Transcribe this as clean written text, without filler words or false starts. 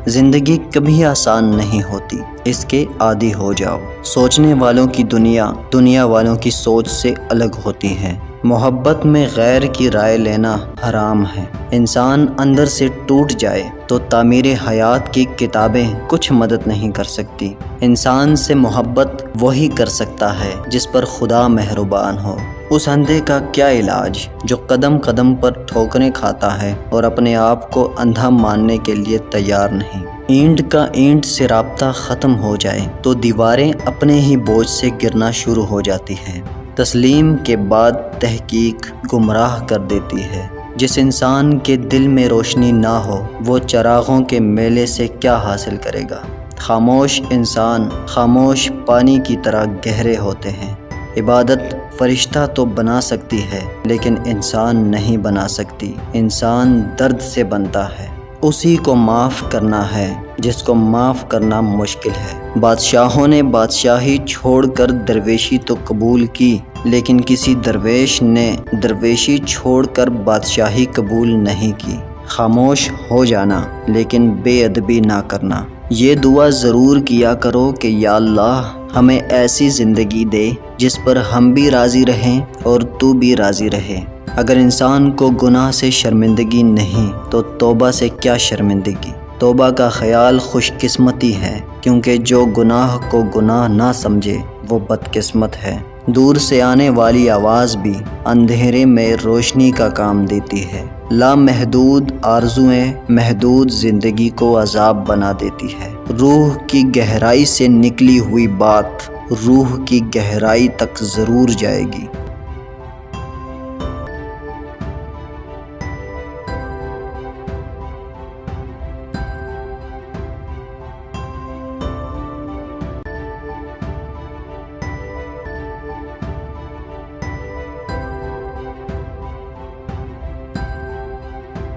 زندگی کبھی آسان نہیں ہوتی، اس کے عادی ہو جاؤ۔ سوچنے والوں کی دنیا والوں کی سوچ سے الگ ہوتی ہے۔ محبت میں غیر کی رائے لینا حرام ہے۔ انسان اندر سے ٹوٹ جائے تو تعمیر حیات کی کتابیں کچھ مدد نہیں کر سکتی۔ انسان سے محبت وہی کر سکتا ہے جس پر خدا مہربان ہو۔ اس اندھے کا کیا علاج جو قدم قدم پر ٹھوکریں کھاتا ہے اور اپنے آپ کو اندھا ماننے کے لیے تیار نہیں۔ اینٹ کا اینٹ سے رابطہ ختم ہو جائے تو دیواریں اپنے ہی بوجھ سے گرنا شروع ہو جاتی ہیں۔ تسلیم کے بعد تحقیق گمراہ کر دیتی ہے۔ جس انسان کے دل میں روشنی نہ ہو وہ چراغوں کے میلے سے کیا حاصل کرے گا؟ خاموش انسان خاموش پانی کی طرح گہرے ہوتے ہیں۔ عبادت فرشتہ تو بنا سکتی ہے لیکن انسان نہیں بنا سکتی۔ انسان درد سے بنتا ہے، اسی کو معاف کرنا ہے جس کو معاف کرنا مشکل ہے۔ بادشاہوں نے بادشاہی چھوڑ کر درویشی تو قبول کی، لیکن کسی درویش نے درویشی چھوڑ کر بادشاہی قبول نہیں کی۔ خاموش ہو جانا لیکن بے ادبی نہ کرنا۔ یہ دعا ضرور کیا کرو کہ یا اللہ ہمیں ایسی زندگی دے جس پر ہم بھی راضی رہیں اور تو بھی راضی رہے۔ اگر انسان کو گناہ سے شرمندگی نہیں تو توبہ سے کیا شرمندگی؟ توبہ کا خیال خوش قسمتی ہے، کیونکہ جو گناہ کو گناہ نہ سمجھے وہ بدقسمت ہے۔ دور سے آنے والی آواز بھی اندھیرے میں روشنی کا کام دیتی ہے۔ لامحدود آرزوئیں محدود زندگی کو عذاب بنا دیتی ہے۔ روح کی گہرائی سے نکلی ہوئی بات روح کی گہرائی تک ضرور جائے گی۔